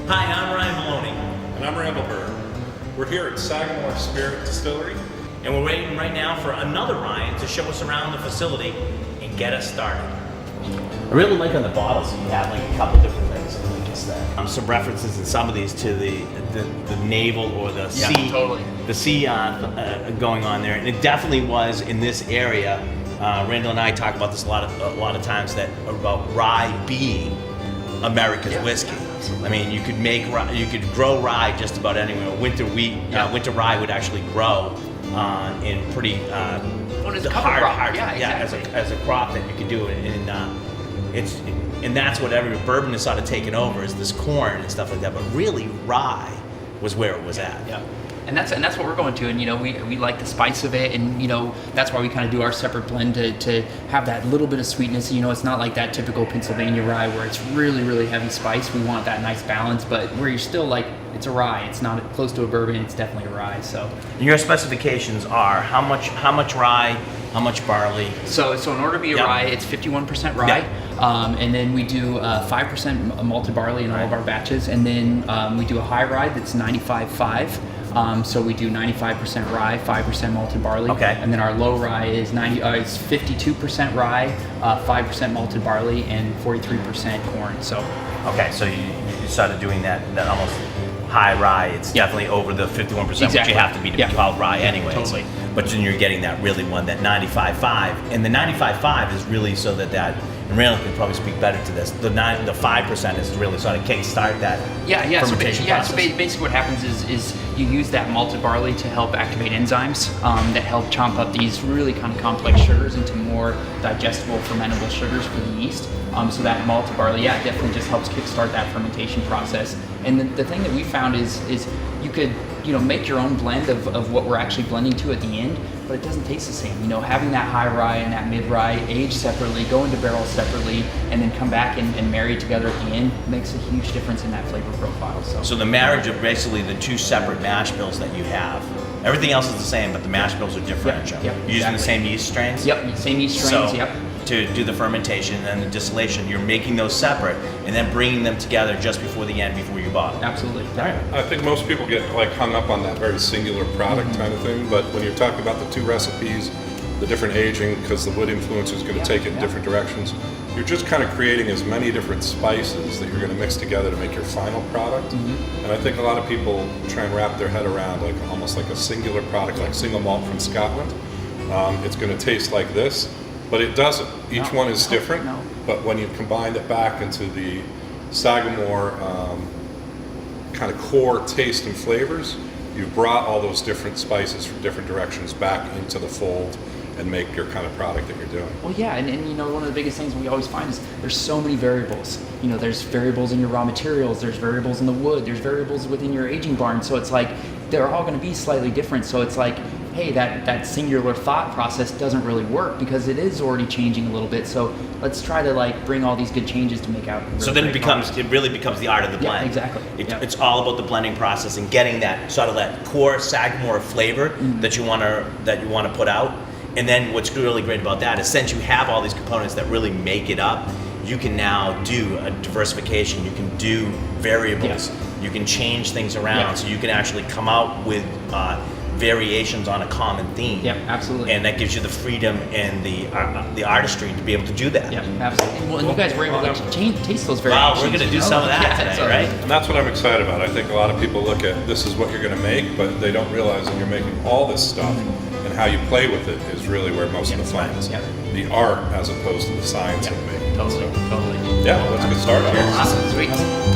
Hi, I'm Ryan Maloney, And I'm Randall. We're here at Sagamore Spirit Distillery. and we're waiting right now for another Ryan to show us around the facility and get us started. I really like on the bottles you have like a couple different things. I like just that. Some references in some of these to the naval or the sea, totally. the sea going on there, and it definitely was in this area. Randall and I talk about this a lot of times about rye being America's whiskey. I mean, you could grow rye just about anywhere. Winter wheat, winter rye would actually grow in pretty hard, exactly. as a crop that you could do it. And that's what every bourbon has sort of taken over is this corn and stuff like that. But really, rye was where it was at. Yeah. And that's what we're going to, and we like the spice of it, and that's why we kind of do our separate blend to have that little bit of sweetness. It's not like that typical Pennsylvania rye where it's really, really heavy spice. We want that nice balance, but where you're still like, it's a rye. It's not close to a bourbon. It's definitely a rye. So and your specifications are how much rye, how much barley. So in order to be a rye, it's 51% rye, and then we do 5% malted barley in all of our batches, and then we do a high rye that's 95.5. So we do 95% rye, 5% malted barley. Okay. And then our low rye is 52% rye, 5% malted barley, and 43% corn. So. Okay, so you started doing that almost high rye. It's definitely over the 51%, which you have to be called rye anyways. Totally. But then you're getting that really one, that 95.5, and the 95.5 is really so that. And Randall can probably speak better to this. The 5% is to really sort of kickstart that fermentation process. So basically what happens is you use that malted barley to help activate enzymes that help chomp up these really kind of complex sugars into more digestible, fermentable sugars for the yeast. So that malted barley, definitely just helps kickstart that fermentation process. And the thing that we found is you could make your own blend of what we're actually blending to at the end, but it doesn't taste the same. Having that high rye and that mid rye aged separately, go into barrels separately, and then come back and marry together at the end makes a huge difference in that flavor profile. So the marriage of basically the two separate mash bills that you have, everything else is the same, but the mash bills are different. Yep, You're using the same yeast strains? Yep, same yeast strains, So, to do the fermentation and the distillation, you're making those separate and then bringing them together just before the end, before you bottle. Absolutely. All right. I think most people get hung up on that very singular product kind of thing, but when you're talking about the two recipes, the different aging, because the wood influence is going to take it in different directions, you're just kind of creating as many different spices that you're going to mix together to make your final product. And I think a lot of people try and wrap their head around almost like a singular product, like single malt from Scotland. It's going to taste like this. But it doesn't. Each one is different. But when you combine it back into the Sagamore kind of core taste and flavors, you've brought all those different spices from different directions back into the fold and make your kind of product that you're doing. Well, yeah, and one of the biggest things we always find is there's so many variables. There's variables in your raw materials, there's variables in the wood, there's variables within your aging barn. So it's like they're all going to be slightly different. So it's like, hey, that singular thought process doesn't really work because it is already changing a little bit. So let's try to bring all these good changes to make out. So then it really becomes the art of the blend. Yeah, exactly. It's all about the blending process and getting that sort of that core Sagamore flavor that you want to put out. And then what's really great about that is since you have all these components that really make it up, you can now do a diversification. You can do variables. You can change things around. So you can actually come out with variations on a common theme. Yeah, absolutely. And that gives you the freedom and the artistry to be able to do that. Yeah, absolutely. Well, and you guys were able to taste those variations. Wow, we're going to do some of that today, right? And that's what I'm excited about. I think a lot of people look at this is what you're going to make, but they don't realize that you're making all this stuff and how you play with it is really where most of the fun is. The art as opposed to the science of making. Totally. Yeah, let's get started. Awesome, sweet.